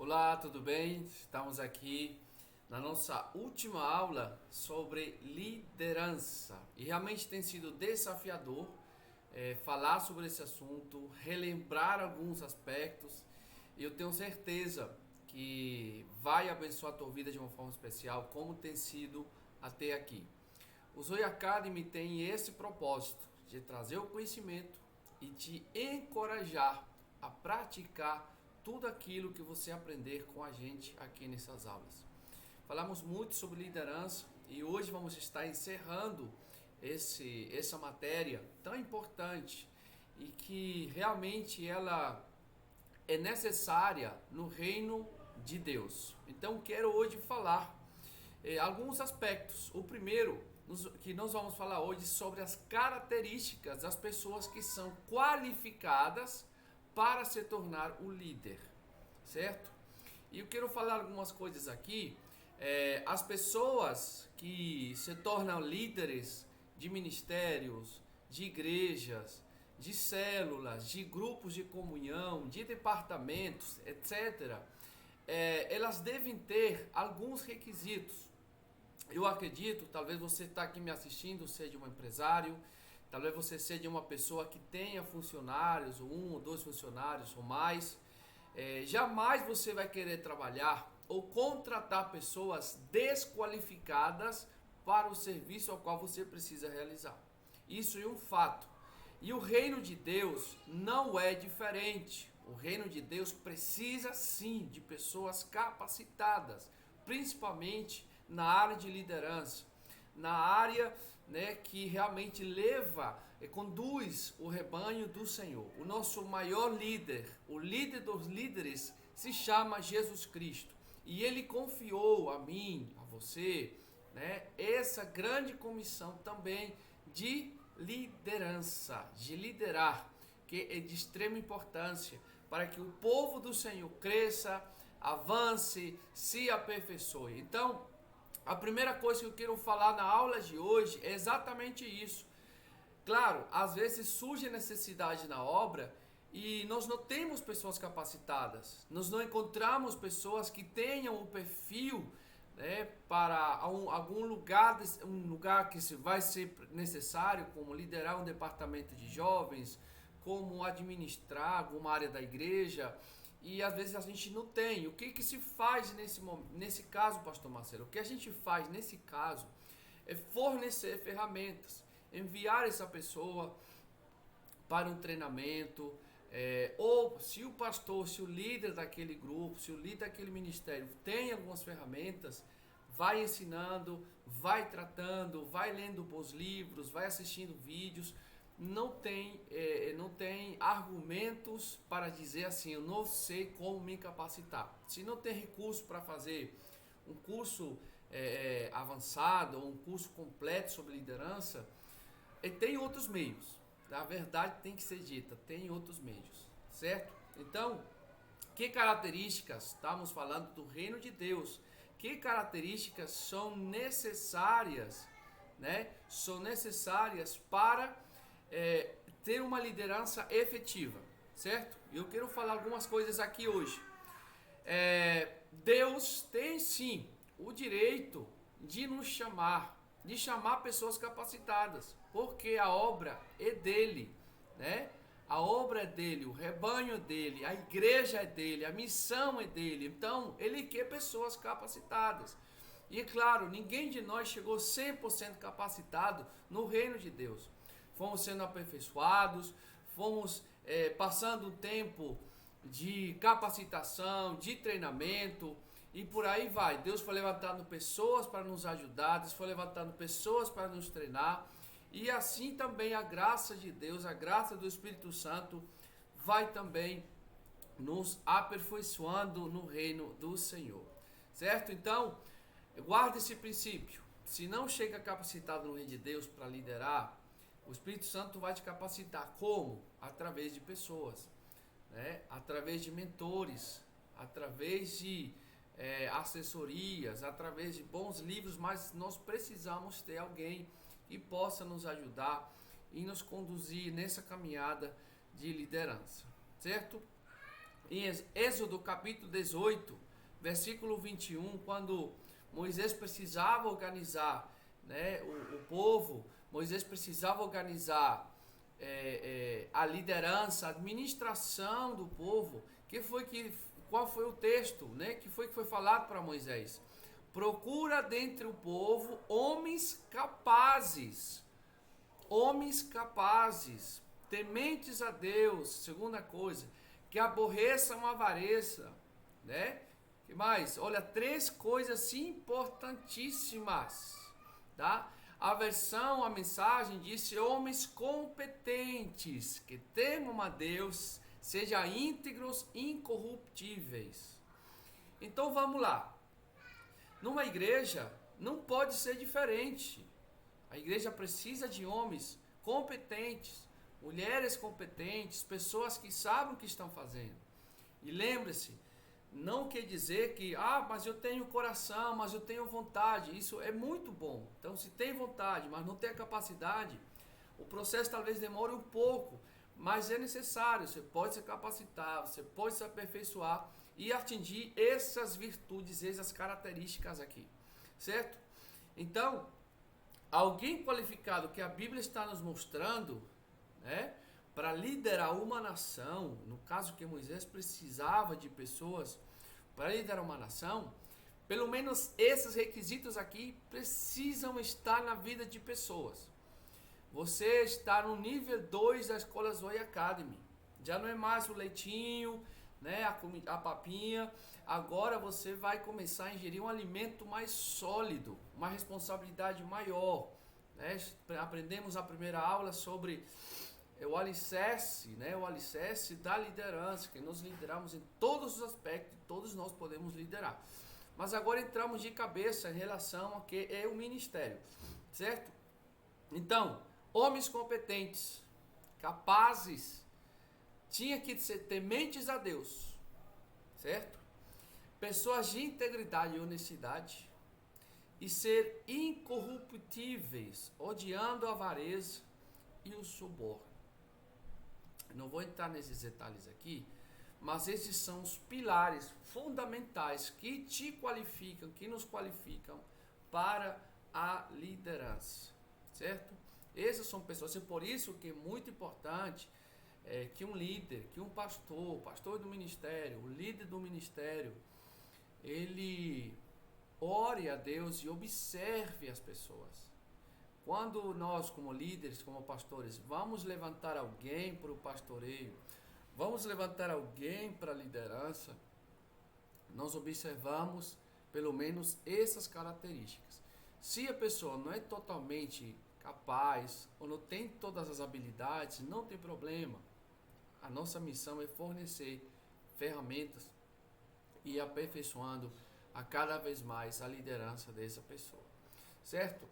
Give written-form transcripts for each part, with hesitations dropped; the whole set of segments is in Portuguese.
Olá, tudo bem? Estamos aqui na nossa última aula sobre liderança e realmente tem sido desafiador falar sobre esse assunto, relembrar alguns aspectos e eu tenho certeza que vai abençoar a tua vida de uma forma especial, como tem sido até aqui. O Zoe Academy tem esse propósito de trazer o conhecimento e te encorajar a praticar tudo aquilo que você aprender com a gente aqui nessas aulas. Falamos muito sobre liderança e hoje vamos estar encerrando essa matéria tão importante e que realmente ela é necessária no reino de Deus. Então quero hoje falar alguns aspectos. O primeiro que nós vamos falar hoje sobre as características das pessoas que são qualificadas para se tornar o líder, certo? E eu quero falar algumas coisas aqui. As pessoas que se tornam líderes de ministérios, de igrejas, de células, de grupos de comunhão, de departamentos, etc., elas devem ter alguns requisitos. Eu acredito, talvez você está aqui me assistindo, seja um empresário, talvez você seja uma pessoa que tenha funcionários, ou um ou dois funcionários ou mais. Jamais você vai querer trabalhar ou contratar pessoas desqualificadas para o serviço ao qual você precisa realizar. Isso é um fato. E o reino de Deus não é diferente. O reino de Deus precisa sim de pessoas capacitadas, principalmente na área de liderança, na área, que realmente conduz o rebanho do Senhor. O nosso maior líder, o líder dos líderes, se chama Jesus Cristo. E ele confiou a mim, a você, essa grande comissão também de liderança, de liderar, que é de extrema importância para que o povo do Senhor cresça, avance, se aperfeiçoe. Então, a primeira coisa que eu quero falar na aula de hoje é exatamente isso. Claro, às vezes surge necessidade na obra e nós não temos pessoas capacitadas, nós não encontramos pessoas que tenham o perfil para algum lugar, um lugar que vai ser necessário, como liderar um departamento de jovens, como administrar alguma área da igreja, e às vezes a gente não tem. O que se faz nesse caso, pastor Marcelo? O que a gente faz nesse caso é fornecer ferramentas, enviar essa pessoa para um treinamento, ou se o pastor, se o líder daquele grupo, se o líder daquele ministério tem algumas ferramentas, vai ensinando, vai tratando, vai lendo bons livros, vai assistindo vídeos. Não tem argumentos para dizer assim, eu não sei como me capacitar. Se não tem recurso para fazer um curso avançado ou um curso completo sobre liderança, tem outros meios. A verdade tem que ser dita, tem outros meios, certo? Então, que características, estamos falando do reino de Deus, que características são necessárias, São necessárias para ter uma liderança efetiva, certo? Eu quero falar algumas coisas aqui hoje. Deus tem sim o direito de nos chamar, de chamar pessoas capacitadas, porque a obra é dele, A obra é dele, o rebanho é dele, a igreja é dele, a missão é dele. Então, ele quer pessoas capacitadas. E é claro, ninguém de nós chegou 100% capacitado no reino de Deus. Fomos sendo aperfeiçoados, fomos passando um tempo de capacitação, de treinamento e por aí vai. Deus foi levantando pessoas para nos ajudar, Deus foi levantando pessoas para nos treinar e assim também a graça de Deus, a graça do Espírito Santo vai também nos aperfeiçoando no reino do Senhor, certo? Então, guarde esse princípio. Se não chega capacitado no reino de Deus para liderar, o Espírito Santo vai te capacitar. Como? Através de pessoas, através de mentores, através de assessorias, através de bons livros, mas nós precisamos ter alguém que possa nos ajudar e nos conduzir nessa caminhada de liderança, certo? em Êxodo capítulo 18, versículo 21, quando Moisés precisava organizar, né, o povo, Moisés precisava organizar a liderança, a administração do povo. Qual foi o texto, né, que foi falado para Moisés? Procura dentre o povo homens capazes, tementes a Deus. Segunda coisa, que aborreçam a avareza, né? Que mais? Olha, 3 coisas importantíssimas, tá? A mensagem disse: homens competentes, que temam a Deus, sejam íntegros, incorruptíveis. Então vamos lá. Numa igreja não pode ser diferente. A igreja precisa de homens competentes, mulheres competentes, pessoas que sabem o que estão fazendo. E lembre-se, não quer dizer que, mas eu tenho coração, mas eu tenho vontade. Isso é muito bom. Então, se tem vontade, mas não tem a capacidade, o processo talvez demore um pouco, mas é necessário. Você pode se capacitar, você pode se aperfeiçoar e atingir essas virtudes, essas características aqui, certo? Então, alguém qualificado que a Bíblia está nos mostrando, né, para liderar uma nação, no caso que Moisés precisava de pessoas para liderar uma nação, pelo menos esses requisitos aqui precisam estar na vida de pessoas. Você está no nível 2 da Escola Zoe Academy. Já não é mais o leitinho, né, a papinha. Agora você vai começar a ingerir um alimento mais sólido, uma responsabilidade maior, né? Aprendemos na primeira aula sobre o alicerce, né? O alicerce da liderança, que nós lideramos em todos os aspectos, todos nós podemos liderar. Mas agora entramos de cabeça em relação ao que é o ministério, certo? Então, homens competentes, capazes, tinha que ser tementes a Deus, certo? Pessoas de integridade e honestidade, e ser incorruptíveis, odiando a avareza e o suborno. Não vou entrar nesses detalhes aqui, mas esses são os pilares fundamentais que te qualificam, que nos qualificam para a liderança, certo? Essas são pessoas, e por isso que é muito importante que um líder, que um pastor do ministério, o líder do ministério, ele ore a Deus e observe as pessoas. Quando nós, como líderes, como pastores, vamos levantar alguém para o pastoreio, vamos levantar alguém para a liderança, nós observamos pelo menos essas características. Se a pessoa não é totalmente capaz ou não tem todas as habilidades, não tem problema. A nossa missão é fornecer ferramentas e aperfeiçoando a cada vez mais a liderança dessa pessoa, certo?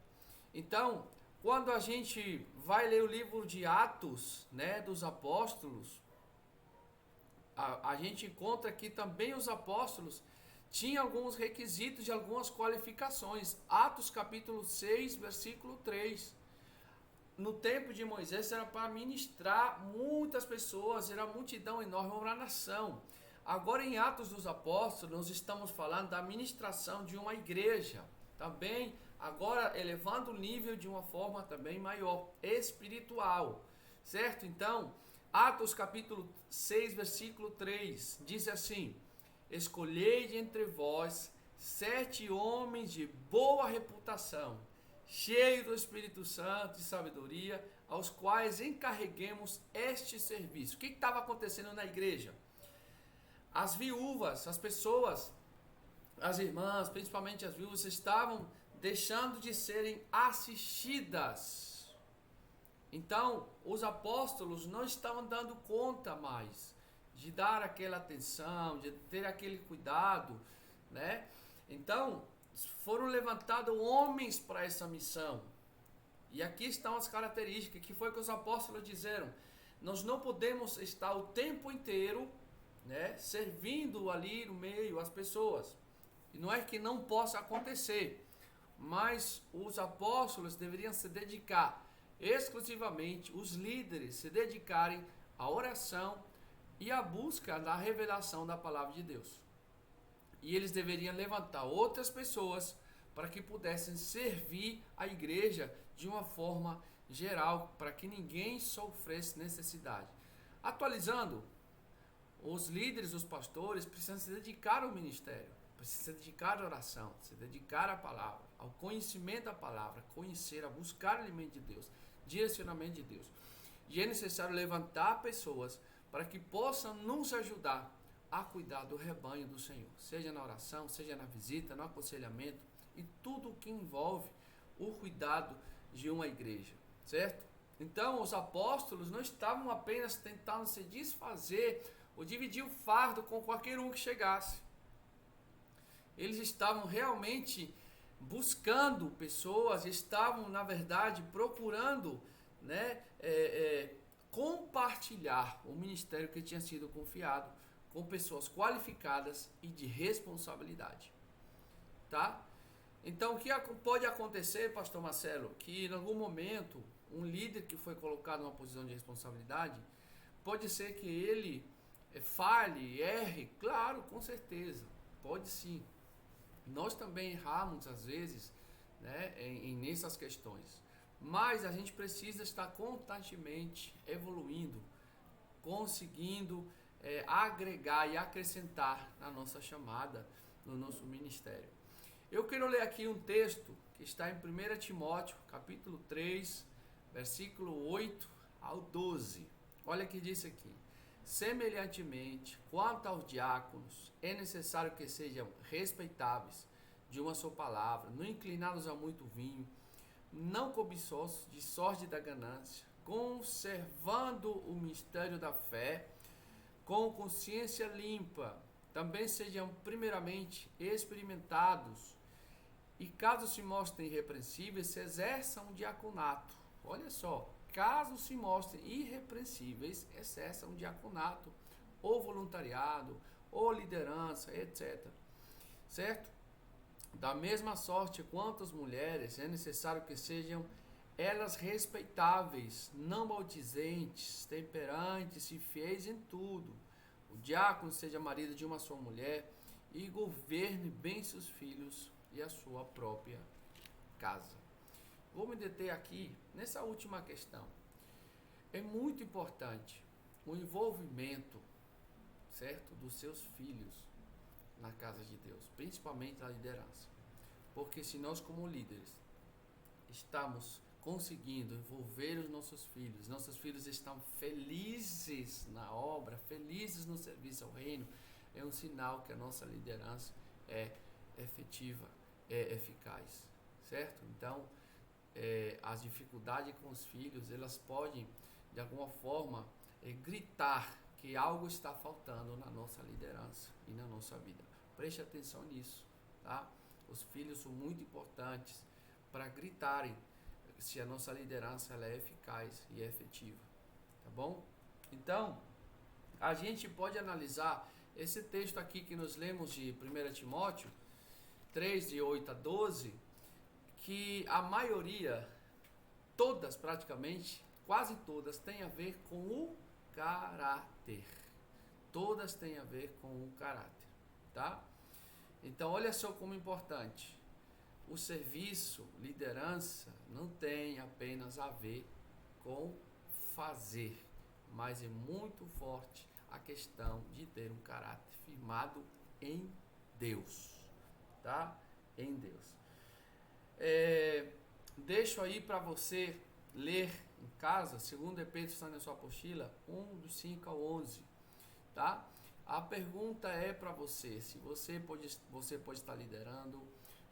Então, quando a gente vai ler o livro de Atos, né, dos apóstolos, a gente encontra que também os apóstolos tinham alguns requisitos e algumas qualificações. Atos capítulo 6, versículo 3. No tempo de Moisés era para ministrar muitas pessoas, era uma multidão enorme, uma nação. Agora em Atos dos Apóstolos nós estamos falando da administração de uma igreja, também agora elevando o nível de uma forma também maior, espiritual, certo? Então, Atos capítulo 6, versículo 3, diz assim: escolhei de entre vós 7 homens de boa reputação, cheios do Espírito Santo e sabedoria, aos quais encarreguemos este serviço. O que estava acontecendo na igreja? As viúvas, as pessoas, as irmãs, principalmente as viúvas, estavam deixando de serem assistidas. Então, os apóstolos não estavam dando conta mais de dar aquela atenção, de ter aquele cuidado, né? Então, foram levantados homens para essa missão. E aqui estão as características, que foi que os apóstolos disseram: nós não podemos estar o tempo inteiro, né, servindo ali no meio as pessoas. E não é que não possa acontecer, mas os apóstolos deveriam se dedicar exclusivamente, os líderes se dedicarem à oração e a busca da revelação da palavra de Deus. E eles deveriam levantar outras pessoas para que pudessem servir a igreja de uma forma geral, para que ninguém sofresse necessidade. Atualizando, os líderes, os pastores precisam se dedicar ao ministério, precisam se dedicar à oração, se dedicar à palavra, ao conhecimento da palavra, conhecer, a buscar o alimento de Deus, direcionamento de Deus. E é necessário levantar pessoas para que possam nos ajudar a cuidar do rebanho do Senhor, seja na oração, seja na visita, no aconselhamento e tudo o que envolve o cuidado de uma igreja, certo? Então, os apóstolos não estavam apenas tentando se desfazer ou dividir o fardo com qualquer um que chegasse. Eles estavam realmente buscando pessoas, estavam, na verdade, procurando, né, compartilhar o ministério que tinha sido confiado com pessoas qualificadas e de responsabilidade. Tá? Então, o que pode acontecer, pastor Marcelo, que em algum momento um líder que foi colocado numa posição de responsabilidade, pode ser que ele falhe, erre, claro, com certeza, pode sim. Nós também erramos às vezes, né, nessas questões, mas a gente precisa estar constantemente evoluindo, conseguindo agregar e acrescentar na nossa chamada, no nosso ministério. Eu quero ler aqui um texto que está em 1 Timóteo, capítulo 3, versículo 8 ao 12. Olha o que diz aqui. Semelhantemente, quanto aos diáconos, é necessário que sejam respeitáveis de uma só palavra, não inclinados a muito vinho, não cobiçosos de sorte da ganância, conservando o mistério da fé, com consciência limpa. Também sejam primeiramente experimentados e, caso se mostrem irrepreensíveis, se exerçam um diaconato. Olha só, caso se mostrem irrepreensíveis, exerçam um diaconato, ou voluntariado, ou liderança, etc. Certo? Da mesma sorte quanto as mulheres, é necessário que sejam elas respeitáveis, não maldizentes, temperantes e fiéis em tudo. O diácono seja marido de uma só mulher e governe bem seus filhos e a sua própria casa. Vou me deter aqui nessa última questão. É muito importante o envolvimento, certo, dos seus filhos na casa de Deus, principalmente na liderança. Porque se nós como líderes estamos conseguindo envolver os nossos filhos estão felizes na obra, felizes no serviço ao reino, é um sinal que a nossa liderança é efetiva, é eficaz, certo? Então, as dificuldades com os filhos, elas podem, de alguma forma, gritar que algo está faltando na nossa liderança e na nossa vida. Preste atenção nisso, tá? Os filhos são muito importantes para gritarem se a nossa liderança ela é eficaz e é efetiva, tá bom? Então, a gente pode analisar esse texto aqui que nós lemos de 1 Timóteo 3, de 8 a 12, que a maioria, todas praticamente, quase todas, tem a ver com o caráter. Todas têm a ver com o caráter, tá? Então, olha só como é importante. O serviço, liderança, não tem apenas a ver com fazer, mas é muito forte a questão de ter um caráter firmado em Deus, tá? Em Deus. Deixo aí para você ler em casa, segundo Pedro está na sua apostila, 1 do 5 ao 11, tá? A pergunta é para você, se você pode estar liderando,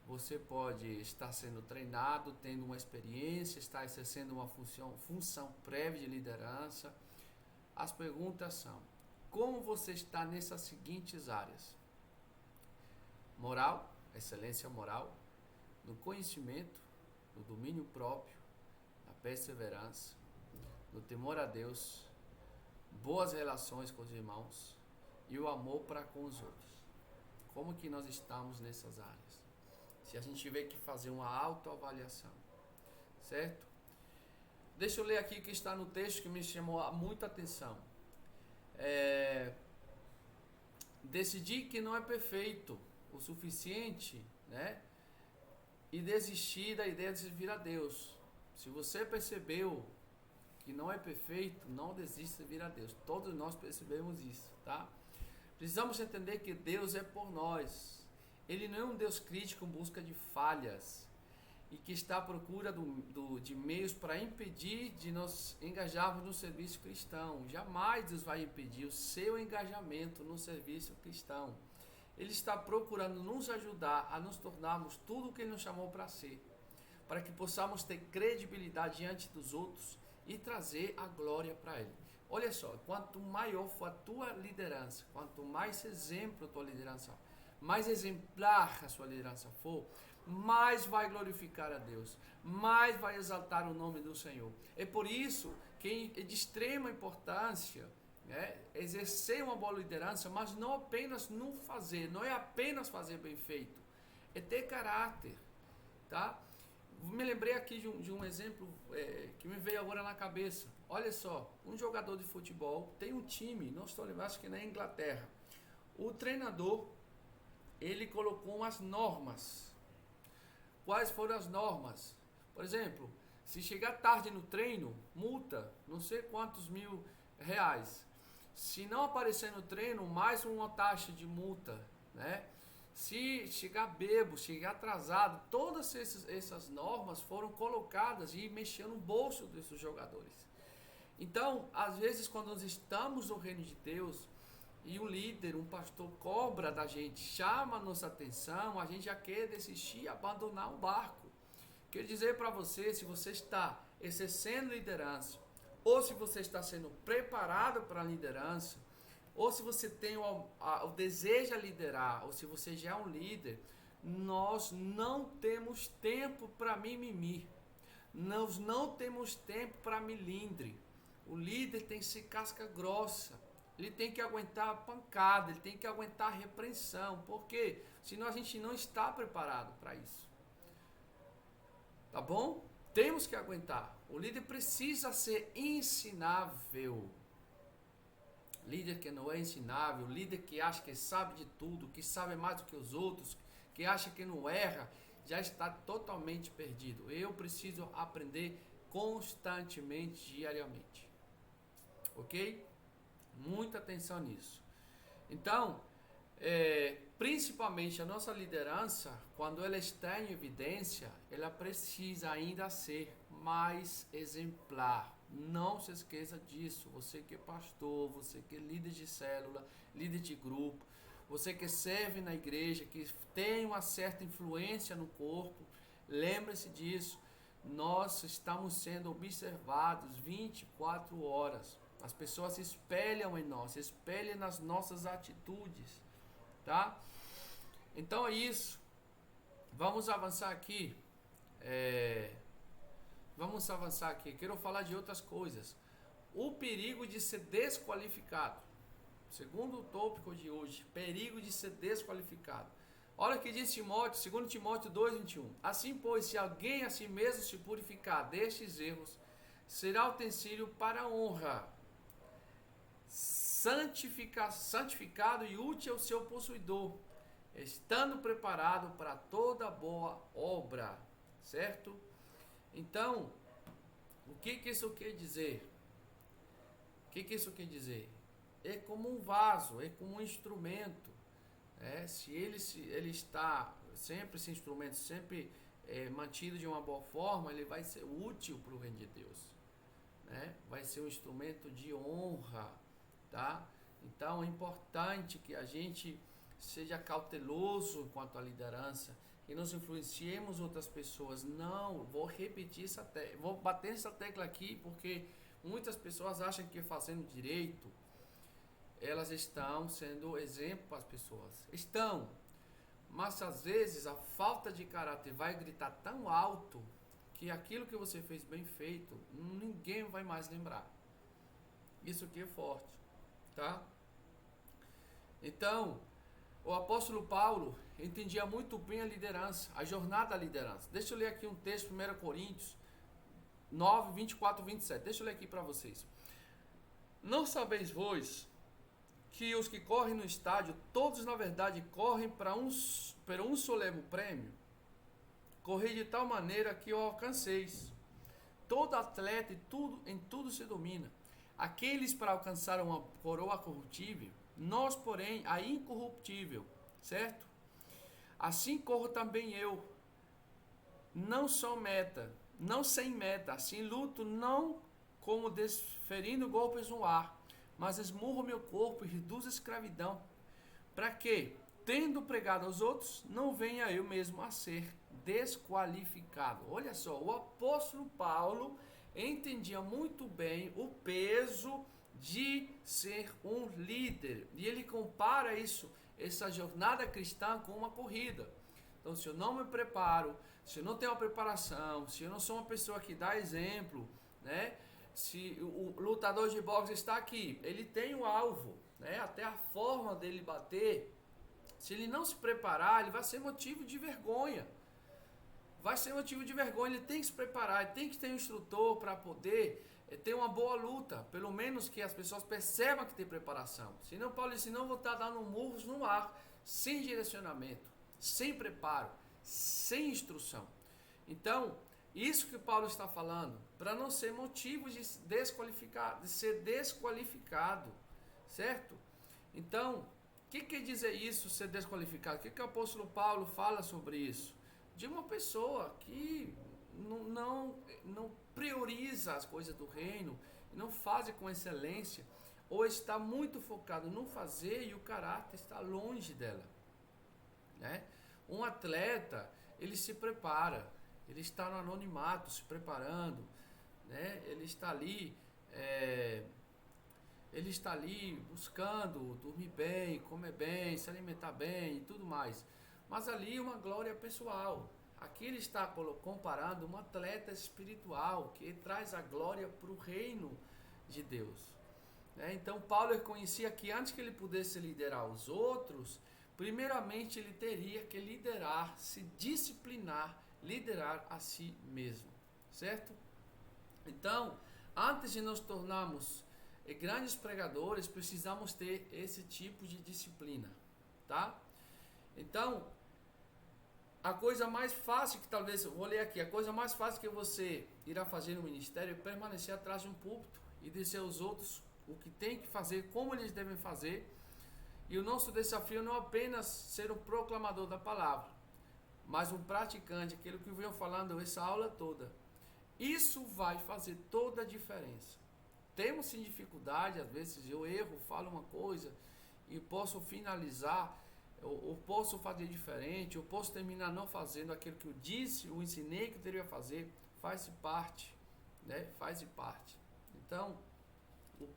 você pode estar sendo treinado, tendo uma experiência, estar exercendo uma função prévia de liderança. As perguntas são: como você está nessas seguintes áreas? Moral, excelência moral, no conhecimento, no domínio próprio, na perseverança, no temor a Deus, boas relações com os irmãos e o amor para com os outros. Como que nós estamos nessas áreas? Se a gente tiver que fazer uma autoavaliação, certo? Deixa eu ler aqui o que está no texto que me chamou muita atenção. decidir que não é perfeito o suficiente, né? E desistir da ideia de servir a Deus. Se você percebeu que não é perfeito, não desista de servir a Deus. Todos nós percebemos isso, tá? Precisamos entender que Deus é por nós. Ele não é um Deus crítico em busca de falhas e que está à procura de meios para impedir de nos engajarmos no serviço cristão. Jamais Deus vai impedir o seu engajamento no serviço cristão. Ele está procurando nos ajudar a nos tornarmos tudo o que Ele nos chamou para ser, para que possamos ter credibilidade diante dos outros e trazer a glória para Ele. Olha só, quanto maior for a tua liderança, quanto mais exemplo a tua liderança, mais exemplar a sua liderança for, mais vai glorificar a Deus, mais vai exaltar o nome do Senhor. É por isso que é de extrema importância, né, exercer uma boa liderança, mas não apenas no fazer, não é apenas fazer bem feito, é ter caráter, tá? Me lembrei aqui de um exemplo que me veio agora na cabeça. Olha só, um jogador de futebol tem um time, não estou lembrando, acho que na Inglaterra. O treinador, ele colocou umas normas. Quais foram as normas? Por exemplo, se chegar tarde no treino, multa, não sei quantos R$ 1.000. Se não aparecer no treino, mais uma taxa de multa, né? Se chegar bêbado, chegar atrasado, todas essas normas foram colocadas e mexeram no bolso desses jogadores. Então, às vezes, quando nós estamos no reino de Deus e um líder, um pastor cobra da gente, chama a nossa atenção, a gente já quer desistir e abandonar o barco. Quero dizer para você, se você está exercendo liderança, ou se você está sendo preparado para a liderança, ou se você tem o desejo de liderar, ou se você já é um líder, nós não temos tempo para mimimi. Nós não temos tempo para milindre. O líder tem que ser casca grossa. Ele tem que aguentar a pancada, ele tem que aguentar a repreensão. Por quê? Senão a gente não está preparado para isso. Tá bom? Temos que aguentar. O líder precisa ser ensinável. Líder que não é ensinável, líder que acha que sabe de tudo, que sabe mais do que os outros, que acha que não erra, já está totalmente perdido. Eu preciso aprender constantemente, diariamente. Ok? Muita atenção nisso. Então, principalmente a nossa liderança, quando ela está em evidência, ela precisa ainda ser mais exemplar. Não se esqueça disso. Você que é pastor, você que é líder de célula, líder de grupo, você que serve na igreja, que tem uma certa influência no corpo, lembre-se disso. Nós estamos sendo observados 24 horas. As pessoas se espelham em nós, se espelham nas nossas atitudes, tá? Então é isso. Vamos avançar aqui. Quero falar de outras coisas. O perigo de ser desqualificado. Segundo o tópico de hoje, perigo de ser desqualificado. Olha o que diz Timóteo, 2 Timóteo 2:21. Assim, pois, se alguém a si mesmo se purificar destes erros, será utensílio para a honra, santificado e útil ao seu possuidor, estando preparado para toda boa obra. Certo? Então, o que isso quer dizer? O que isso quer dizer? É como um vaso, é como um instrumento. Se ele está sempre, esse instrumento sempre mantido de uma boa forma, ele vai ser útil para o reino de Deus, né? Vai ser um instrumento de honra, tá? Então é importante que a gente seja cauteloso quanto à liderança, que nós influenciemos outras pessoas. Não, vou repetir vou bater essa tecla aqui, porque muitas pessoas acham que fazendo direito, elas estão sendo exemplo para as pessoas. Estão, mas às vezes a falta de caráter vai gritar tão alto que aquilo que você fez bem feito, ninguém vai mais lembrar. Isso aqui é forte, tá? Então, o apóstolo Paulo entendia muito bem a liderança, a jornada da liderança. Deixa eu ler aqui um texto, 1 Coríntios 9, 24, 27. Deixa eu ler aqui para vocês. Não sabeis vós que os que correm no estádio, todos na verdade correm para um solene prêmio. Correi de tal maneira que o alcanceis. Todo atleta em tudo se domina. Aqueles para alcançar uma coroa corruptível, nós, porém, a incorruptível, certo? Assim corro também eu, não sem meta, assim luto, não como desferindo golpes no ar, mas esmurro meu corpo e reduzo a escravidão, para que, tendo pregado aos outros, não venha eu mesmo a ser desqualificado. Olha só, o apóstolo Paulo entendia muito bem o peso de ser um líder, e ele compara essa jornada cristã com uma corrida. Então, se eu não me preparo, se eu não tenho uma preparação, se eu não sou uma pessoa que dá exemplo, né? Se o lutador de boxe está aqui, ele tem um alvo, né? Até a forma dele bater, se ele não se preparar, ele vai ser motivo de vergonha. Vai ser motivo de vergonha, ele tem que se preparar, ele tem que ter um instrutor para poder ter uma boa luta, pelo menos que as pessoas percebam que tem preparação. Senão, Paulo disse, não vou estar dando murros no ar, sem direcionamento, sem preparo, sem instrução. Então, isso que Paulo está falando, para não ser motivo de ser desqualificado, certo? Então, o que quer dizer isso, ser desqualificado? O que o apóstolo Paulo fala sobre isso? De uma pessoa que não prioriza as coisas do reino, não faz com excelência, ou está muito focado no fazer e o caráter está longe dela, né? Um atleta, ele se prepara, ele está no anonimato, se preparando, né? Ele está ali buscando dormir bem, comer bem, se alimentar bem e tudo mais. Mas ali uma glória pessoal. Aqui ele está comparando um atleta espiritual que traz a glória para o reino de Deus. Então Paulo reconhecia que antes que ele pudesse liderar os outros, primeiramente ele teria que liderar, se disciplinar, liderar a si mesmo, certo? Então, antes de nos tornarmos grandes pregadores, precisamos ter esse tipo de disciplina, tá? Então, a coisa mais fácil que talvez, eu vou ler aqui, a coisa mais fácil que você irá fazer no ministério é permanecer atrás de um púlpito e dizer aos outros o que tem que fazer, como eles devem fazer. E o nosso desafio não é apenas ser um proclamador da palavra, mas um praticante, aquilo que eu venho falando essa aula toda. Isso vai fazer toda a diferença. Temos sim dificuldade, às vezes eu erro, falo uma coisa e posso finalizar, eu posso fazer diferente, eu posso terminar não fazendo aquilo que eu disse, eu ensinei que eu teria que fazer, faz parte, né? Faz parte. Então,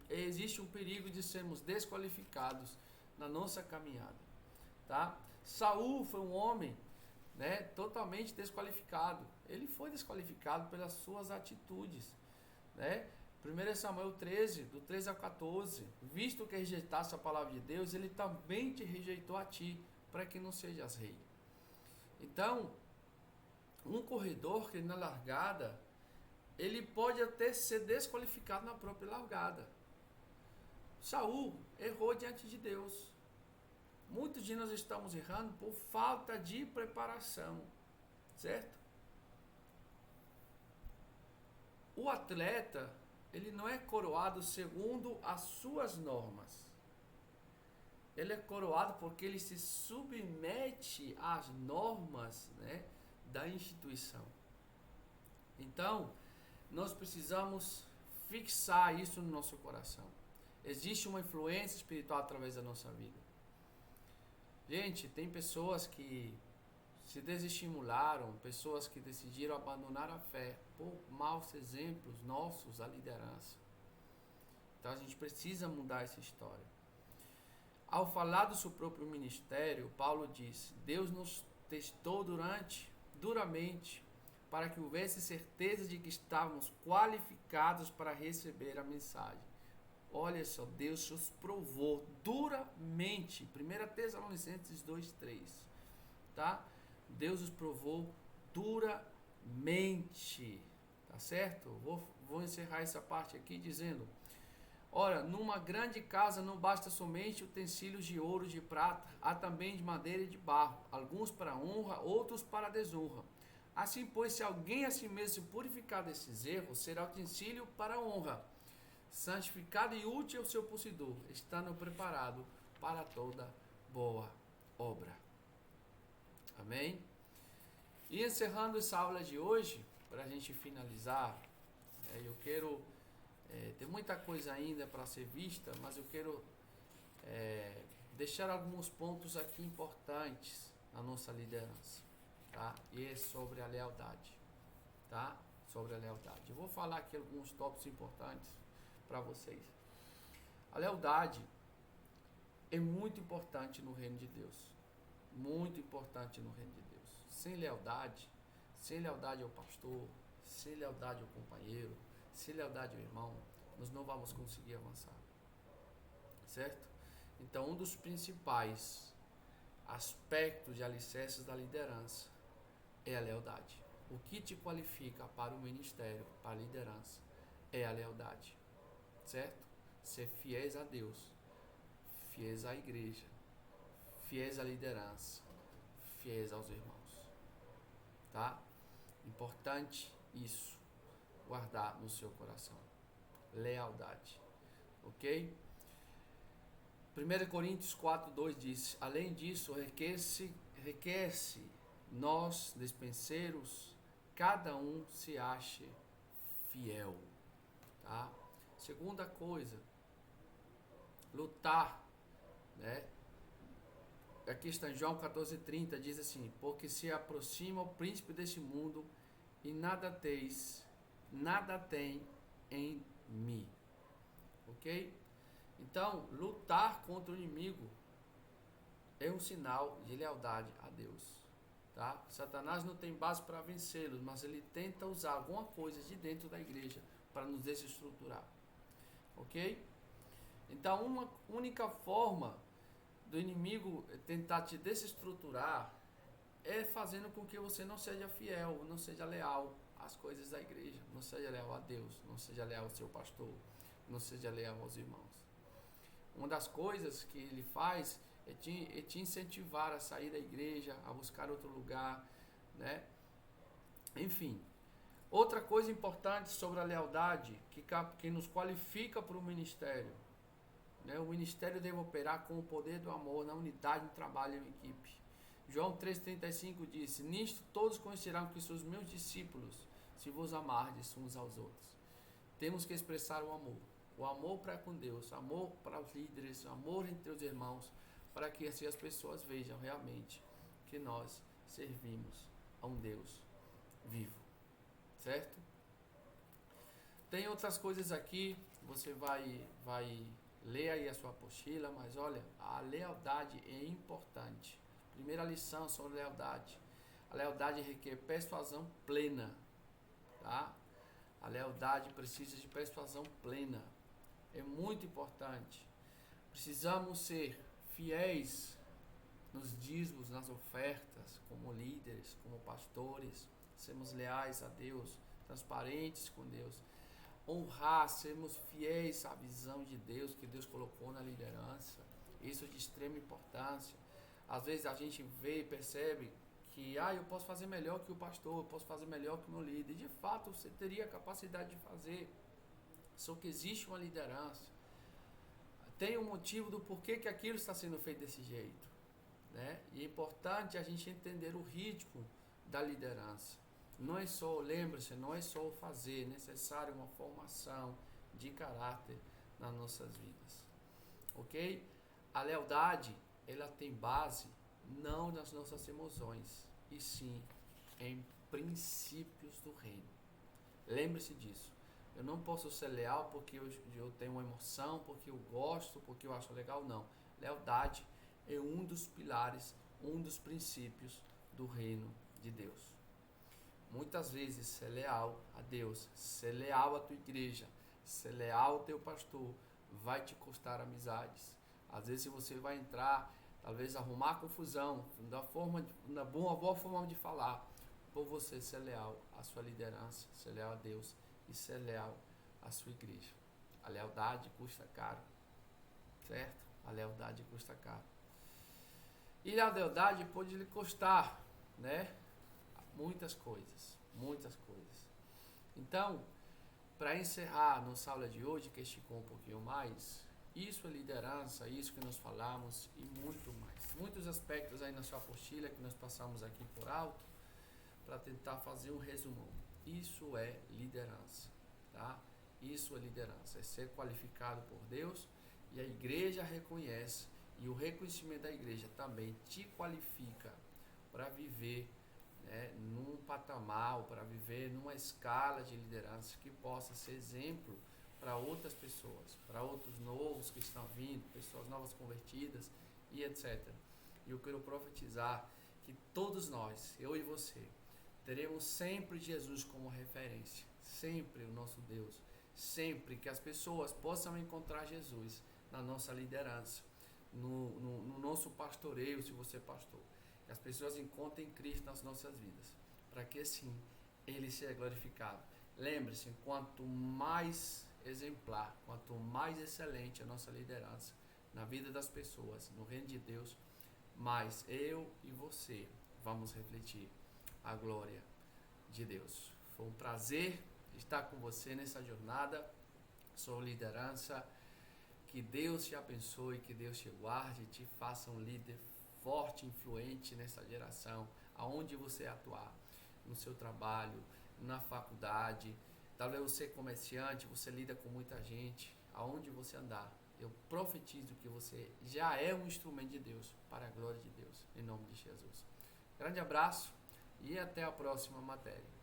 existe um perigo de sermos desqualificados na nossa caminhada, tá? Saul foi um homem, né, totalmente desqualificado. Ele foi desqualificado pelas suas atitudes, né? 1 Samuel 13, do 13 ao 14, visto que rejeitasse a palavra de Deus, ele também te rejeitou a ti, para que não sejas rei. Então, um corredor que na largada, ele pode até ser desqualificado na própria largada. Saul errou diante de Deus. Muitos de nós estamos errando por falta de preparação, certo? O atleta, ele não é coroado segundo as suas normas. Ele é coroado porque ele se submete às normas, né, da instituição. Então, nós precisamos fixar isso no nosso coração. Existe uma influência espiritual através da nossa vida. Gente, tem pessoas que se desestimularam, pessoas que decidiram abandonar a fé por maus exemplos nossos à liderança. Então a gente precisa mudar essa história. Ao falar do seu próprio ministério, Paulo diz: Deus nos testou duramente para que houvesse certeza de que estávamos qualificados para receber a mensagem. Olha só, Deus nos provou duramente. 1 Tessalonicenses 2:3, tá? Deus nos provou duramente, tá certo? Vou encerrar essa parte aqui dizendo: Ora, numa grande casa não basta somente utensílios de ouro e de prata, há também de madeira e de barro, alguns para honra, outros para desonra. Assim, pois, se alguém a si mesmo se purificar desses erros, será utensílio para honra, santificado e útil ao seu possuidor, estando preparado para toda boa obra. Amém? E encerrando essa aula de hoje, para a gente finalizar, eu quero, tem muita coisa ainda para ser vista, mas eu quero deixar alguns pontos aqui importantes na nossa liderança, tá? E é sobre a lealdade, tá? Sobre a lealdade. Eu vou falar aqui alguns tópicos importantes para vocês. A lealdade é muito importante no reino de Deus. Muito importante no reino de Deus. Sem lealdade ao pastor, sem lealdade ao companheiro, sem lealdade ao irmão, nós não vamos conseguir avançar. Certo? Então, um dos principais aspectos de alicerces da liderança é a lealdade. O que te qualifica para o ministério, para a liderança, é a lealdade. Certo? Ser fiéis a Deus, fiéis à igreja, fiéis à liderança, fiéis aos irmãos. Tá? Importante isso, guardar no seu coração. Lealdade. Ok? 1 Coríntios 4:2 diz: além disso, requer-se nós, despenseiros, cada um se ache fiel. Tá? Segunda coisa, lutar, né? Aqui está em João 14:30, diz assim: porque se aproxima o príncipe deste mundo e nada tem em mim. Ok? Então, lutar contra o inimigo é um sinal de lealdade a Deus. Tá? Satanás não tem base para vencê-los, mas ele tenta usar alguma coisa de dentro da igreja para nos desestruturar. Ok? Então, uma única forma do inimigo tentar te desestruturar é fazendo com que você não seja fiel, não seja leal às coisas da igreja, não seja leal a Deus, não seja leal ao seu pastor, não seja leal aos irmãos. Uma das coisas que ele faz é te incentivar a sair da igreja, a buscar outro lugar, né? Enfim, outra coisa importante sobre a lealdade que nos qualifica para o ministério, né? O ministério deve operar com o poder do amor na unidade do trabalho em equipe. João 3,35 disse: nisto todos conhecerão que sois meus discípulos, se vos amardes uns aos outros. Temos que expressar o amor para com Deus, amor para os líderes, amor entre os irmãos, para que assim as pessoas vejam realmente que nós servimos a um Deus vivo, certo? Tem outras coisas aqui, você vai ler aí a sua apostila, mas olha, a lealdade é importante. Primeira lição sobre lealdade. A lealdade requer persuasão plena, tá? A lealdade precisa de persuasão plena. É muito importante. Precisamos ser fiéis nos dízimos, nas ofertas, como líderes, como pastores. Sermos leais a Deus, transparentes com Deus. Honrar, sermos fiéis à visão de Deus que Deus colocou na liderança. Isso é de extrema importância. Às vezes a gente vê e percebe que eu posso fazer melhor que o pastor, eu posso fazer melhor que o meu líder. E de fato você teria a capacidade de fazer. Só que existe uma liderança. Tem um motivo do porquê que aquilo está sendo feito desse jeito, né? E é importante a gente entender o ritmo da liderança. Não é só, lembre-se, não é só o fazer, é necessário uma formação de caráter nas nossas vidas. Ok? A lealdade, ela tem base não nas nossas emoções, e sim em princípios do reino. Lembre-se disso. Eu não posso ser leal porque eu tenho uma emoção, porque eu gosto, porque eu acho legal, não. Lealdade é um dos pilares, um dos princípios do reino de Deus. Muitas vezes ser leal a Deus, ser leal à tua igreja, ser leal ao teu pastor, vai te custar amizades. Às vezes você vai entrar, talvez arrumar confusão, uma boa forma de falar, por você ser leal à sua liderança, ser leal a Deus e ser leal à sua igreja. A lealdade custa caro, certo? A lealdade custa caro. E a lealdade pode lhe custar, né? Muitas coisas, muitas coisas. Então, para encerrar nossa aula de hoje, que esticou um pouquinho mais, isso é liderança, isso que nós falamos e muito mais. Muitos aspectos aí na sua apostila que nós passamos aqui por alto para tentar fazer um resumão. Isso é liderança, tá? Isso é liderança, é ser qualificado por Deus e a igreja reconhece e o reconhecimento da igreja também te qualifica para viver, né, num patamar ou para viver numa escala de liderança que possa ser exemplo para outras pessoas, para outros novos que estão vindo, pessoas novas convertidas e etc. E eu quero profetizar que todos nós, eu e você, teremos sempre Jesus como referência, sempre o nosso Deus, sempre que as pessoas possam encontrar Jesus na nossa liderança, no nosso pastoreio, se você é pastor, que as pessoas encontrem Cristo nas nossas vidas, para que assim Ele seja glorificado. Lembre-se, quanto mais exemplar, quanto mais excelente a nossa liderança na vida das pessoas, no reino de Deus, mais eu e você vamos refletir a glória de Deus. Foi um prazer estar com você nessa jornada. Sou liderança. Que Deus te abençoe, que Deus te guarde, te faça um líder forte, influente nessa geração, aonde você atuar, no seu trabalho, na faculdade, talvez você é comerciante, você lida com muita gente, aonde você andar, eu profetizo que você já é um instrumento de Deus, para a glória de Deus, em nome de Jesus. Grande abraço e até a próxima matéria.